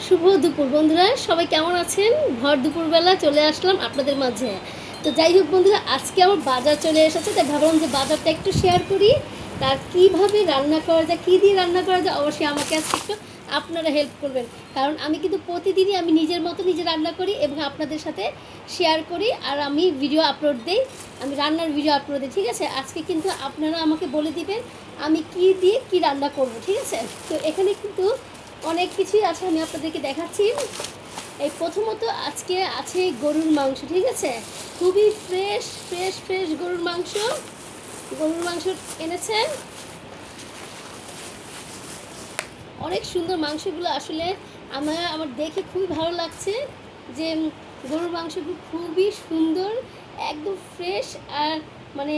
শুভ দুপুর বন্ধুরা, সবাই কেমন আছেন? ভর দুপুরবেলা চলে আসলাম আপনাদের মাঝে। তো যাই হোক বন্ধুরা, আজকে আমার বাজার চলে এসেছে, তাই ভাবলাম যে বাজারটা একটু শেয়ার করি। তার কীভাবে রান্না করা যায়, কী দিয়ে রান্না করা যায়, অবশ্যই আমাকে আজকে একটু আপনারা হেল্প করবেন। কারণ আমি কিন্তু প্রতিদিনই আমি নিজের মতো নিজে রান্না করি এবং আপনাদের সাথে শেয়ার করি, আর আমি ভিডিও আপলোড দিই, আমি রান্নার ভিডিও আপলোড দিই। ঠিক আছে, আজকে কিন্তু আপনারা আমাকে বলে দিবেন আমি কী দিয়ে কী রান্না করব। ঠিক আছে, তো এখানে কিন্তু অনেক কিছুই আছে, আমি আপনাদেরকে দেখাচ্ছি। এই প্রথমত আজকে আছে গরুর মাংস। ঠিক আছে, খুবই ফ্রেশ ফ্রেশ ফ্রেশ গরুর মাংস এনেছে। অনেক সুন্দর মাংসগুলো, আসলে আমার দেখে খুবই ভালো লাগছে যে গরুর মাংসগুলো খুবই সুন্দর, একদম ফ্রেশ। আর মানে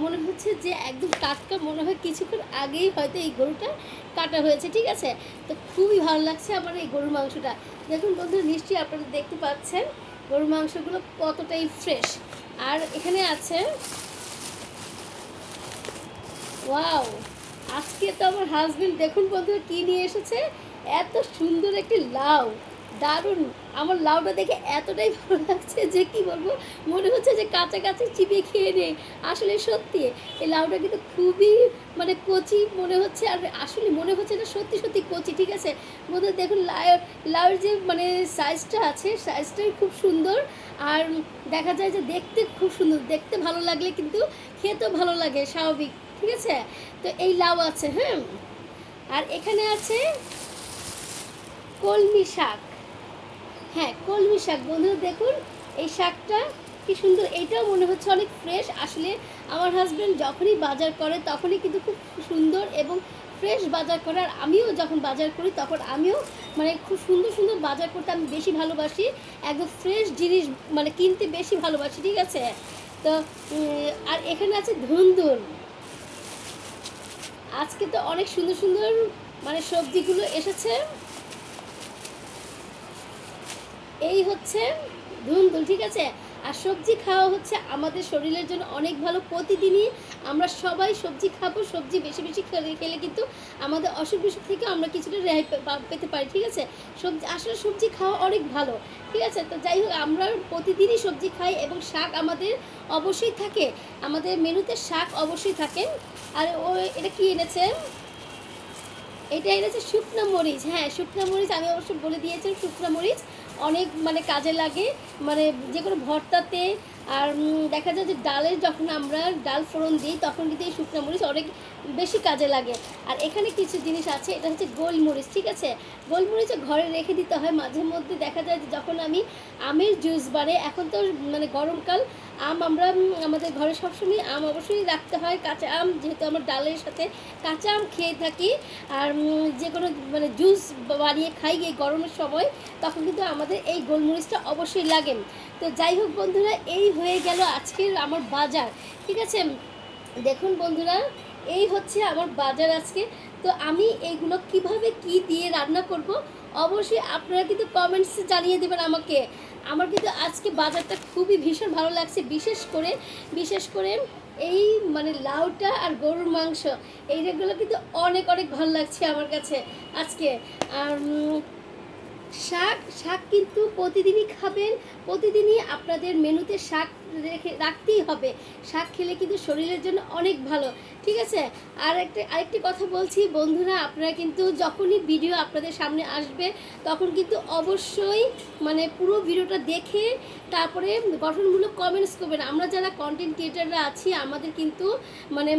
মনে হচ্ছে যে একদম টাটকা, মনে হয় কিছুক্ষণ আগেই হয়তো এই গরুটা কাটা হয়েছে। ঠিক আছে, তো খুবই ভালো লাগছে আমার এই গরুর মাংসটা। দেখুন বন্ধুরা, নিশ্চয়ই আপনারা দেখতে পাচ্ছেন গরুর মাংসগুলো কতটাই ফ্রেশ। আর এখানে আছে, ওয়াও, আজকে তো আমার হাজবেন্ড দেখুন বন্ধুরা কী নিয়ে এসেছে, এত সুন্দর একটি লাউ, দারুণ। আমার লাউটা দেখে এতটাই ভালো লাগছে যে কি বলবো, মনে হচ্ছে যে কাঁচা কাঁচা চিবিয়ে খেয়ে নেই। আসলে সত্যি এই লাউটা কিন্তু খুবই মানে কচি মনে হচ্ছে, আর আসলে মনে হচ্ছে না সত্যি সত্যি কচি। ঠিক আছে বন্ধুরা, দেখুন লাউর যে মানে সাইজটা আছে, সাইজটাই খুব সুন্দর। আর দেখা যায় যে দেখতে খুব সুন্দর, দেখতে ভালো লাগলে কিন্তু খেতেও ভালো লাগে স্বাভাবিক। ঠিক আছে, তো এই লাউ আছে, হ্যাঁ। আর এখানে আছে কলমি শাক। হ্যাঁ, কলমি শাক বন্ধুরা, দেখুন এই শাকটা কি সুন্দর, এইটাও মনে হচ্ছে অনেক ফ্রেশ। আসলে আমার হাজব্যান্ড যখনই বাজার করে তখনই কিন্তু খুব সুন্দর এবং ফ্রেশ বাজার করে। আর আমিও যখন বাজার করি তখন আমিও মানে খুব সুন্দর সুন্দর বাজার করতে আমি বেশি ভালোবাসি, একদম ফ্রেশ জিনিস মানে কিনতে বেশি ভালোবাসি। ঠিক আছে, তো আর এখানে আছে ধুন্দুল। আজকে তো অনেক সুন্দর সুন্দর মানে সবজিগুলো এসেছে। এই হচ্ছে ধুন্দুল। ঠিক আছে, আর সবজি খাওয়া হচ্ছে আমাদের শরীরের জন্য অনেক ভালো। প্রতিদিনই আমরা সবাই সবজি খাবো, সবজি বেশি বেশি খেলে কিন্তু আমাদের অসুখ বিসুখ থেকে আমরা কিছুটা রেহাই পেতে পারি। ঠিক আছে, সবজি আসলে সবজি খাওয়া অনেক ভালো। ঠিক আছে, তো যাই হোক, আমরা প্রতিদিনই সবজি খাই এবং শাক আমাদের অবশ্যই থাকে, আমাদের মেনুতে শাক অবশ্যই থাকে। আর ও এটা কি এনেছে, এটা এনেছে শুকনো মরিচ। হ্যাঁ, শুকনো মরিচ আমি অবশ্য বলে দিয়েছি, শুকনো মরিচ অনেক মানে কাজে লাগে, মানে যে কোনো ভর্তাতে। আর দেখা যায় যে ডালের যখন আমরা ডাল ফোড়ন দিই তখন কিন্তু এই শুকনো মরিচ অনেক বেশি কাজে লাগে। আর এখানে কিছু জিনিস আছে, এটা হচ্ছে গোলমরিচ। ঠিক আছে, গোলমরিচ ঘরে রেখে দিতে হয়। মাঝে মধ্যে দেখা যায় যে যখন আমি আমের জুস বানাই, এখন তো মানে গরমকাল, আমরা আমাদের ঘরে সবসময় আম অবশ্যই রাখতে হয়, কাঁচা আম, যেহেতু আমার ডালের সাথে কাঁচা আম খেয়ে থাকি। আর যে কোনো মানে জুস বানিয়ে খাই এই গরমের সময়, তখন কিন্তু আমাদের এই গোলমরিচটা অবশ্যই লাগে। তো যাই হোক বন্ধুরা, এই হয়ে গেল আজকের আমার বাজার। ঠিক আছে, দেখুন বন্ধুরা, এই হচ্ছে আমার বাজার আজকে। তো আমি এইগুলো কিভাবে কি দিয়ে রান্না করব অবশ্যই আপনারা কিন্তু কমেন্টসে জানিয়ে দেবেন আমাকে। আমার কিন্তু আজকে বাজারটা খুবই ভীষণ ভালো লাগছে, বিশেষ করে এই মানে লাউটা আর গরুর মাংস, এইগুলো কিন্তু অনেক অনেক ভালো লাগছে আমার কাছে আজকে। আর শাক শাক কিন্তু প্রতিদিনই খাবেন, প্রতিদিনই আপনাদের মেনুতে শাক রাখতেই হবে। শাক খেলে কিন্তু শরীরের জন্য অনেক ভালো। ঠিক আছে, আরেকটি কথা বলছি বন্ধুরা, আপনারা কিন্তু যখনই ভিডিও আপনাদের সামনে আসবে তখন কিন্তু অবশ্যই মানে পুরো ভিডিওটা দেখে তারপরে গঠনমূলক কমেন্টস করবেন। আমরা যারা কন্টেন্ট ক্রিয়েটাররা আছি, আমাদের কিন্তু মানে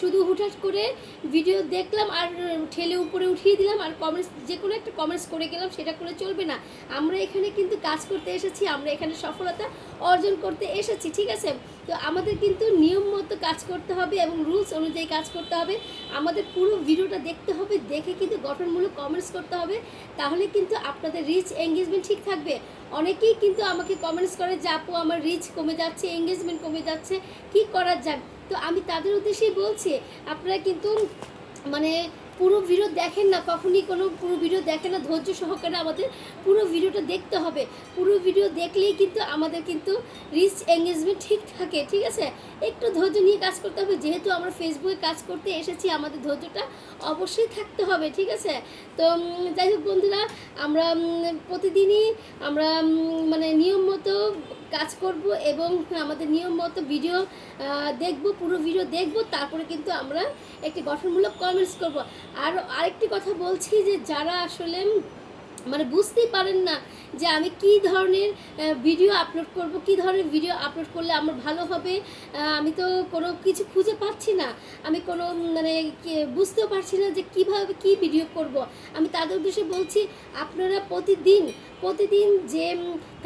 শুধু হুটহাট করে ভিডিও দেখলাম আর ঠেলে উপরে উঠিয়ে দিলাম আর কমেন্টস, যে কোনো একটা কমেন্টস করে গেলাম, সেটা করে চলবে না। আমরা এখানে কিন্তু কাজ করতে এসেছি, আমরা এখানে সফলতা অর্জন করতে এসেছি। ঠিক আছে, তো আমাদের কিন্তু নিয়ম মতো কাজ করতে হবে এবং রুলস অনুযায়ী কাজ করতে হবে। আমাদের পুরো ভিডিওটা দেখতে হবে, দেখে কিন্তু গঠনমূলক কমেন্টস করতে হবে, তাহলে কিন্তু আপনাদের রিচ এঙ্গেজমেন্ট ঠিক থাকবে। অনেকেই কিন্তু আমাকে কমেন্টস করে যে আপু আমার রিচ কমে যাচ্ছে, এঙ্গেজমেন্ট কমে যাচ্ছে, কী করা যায়। তো আমি তাদের উদ্দেশ্যেই বলছি, আপনারা কিন্তু মানে পুরো ভিডিও দেখেন না, কখনই কোনো পুরো ভিডিও দেখেন না, ধৈর্য সহকারে আমাদের পুরো ভিডিওটা দেখতে হবে। পুরো ভিডিও দেখলেই কিন্তু আমাদের কিন্তু রিচ এঙ্গেজমেন্ট ঠিক থাকে, ঠিক আছে? একটু ধৈর্য নিয়ে কাজ করতে হবে, যেহেতু আমরা ফেসবুকে কাজ করতে এসেছি, আমাদের ধৈর্যটা অবশ্যই থাকতে হবে, ঠিক আছে? তো যাই হোক বন্ধুরা, আমরা প্রতিদিনই আমরা মানে নিয়ম মতো কাজ করব এবং আমাদের নিয়ম মতো ভিডিও দেখব, পুরো ভিডিও দেখব, তারপরে কিন্তু আমরা একটি গঠনমূলক কমেন্টস করব। আর আরেকটি কথা বলছি, যে যারা আসলে মানে বুঝতেই পারেন না যে আমি কী ধরনের ভিডিও আপলোড করব, কী ধরনের ভিডিও আপলোড করলে আমার ভালো হবে, আমি তো কোনো কিছু খুঁজে পাচ্ছি না, আমি কোনো মানে বুঝতেও পারছি না যে কীভাবে কী ভিডিও করব। আমি তাদের উদ্দেশ্যে বলছি, আপনারা প্রতিদিন যে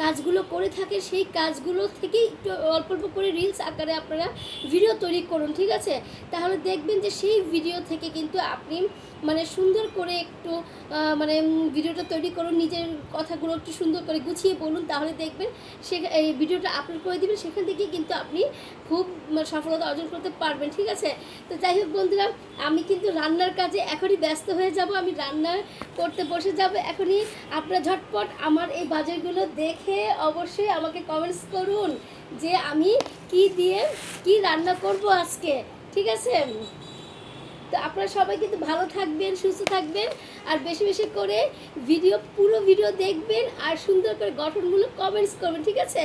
কাজগুলো করে থাকে সেই কাজগুলো থেকেই একটু অল্প অল্প করে রিলস আকারে আপনারা ভিডিও তৈরি করুন, ঠিক আছে? তাহলে দেখবেন যে সেই ভিডিও থেকে কিন্তু আপনি মানে সুন্দর করে একটু মানে ভিডিওটা তৈরি করুন, নিজের কথাগুলো একটু সুন্দর করে গুছিয়ে বলুন, তাহলে দেখবেন সে এই ভিডিওটা আপলোড করে দেবেন, সেখান থেকে কিন্তু আপনি খুব সফলতা অর্জন করতে পারবেন, ঠিক আছে? তো যাই হোক বন্ধুরা, আমি কিন্তু রান্নার কাজে এখনই ব্যস্ত হয়ে যাব, আমি রান্না করতে বসে যাব এখনই। আপনারা ঝটপট আমার এই বাজারগুলো দেখে অবশ্যই আমাকে কমেন্টস করুন যে আমি কি দিয়ে কি রান্না করব আজকে, ঠিক আছে? তো আপনারা সবাই কিন্তু ভালো থাকবেন, সুস্থ থাকবেন, আর বেশি বেশি করে পুরো ভিডিও দেখবেন, আর সুন্দর করে গঠনমূলক কমেন্টস করবেন, ঠিক আছে?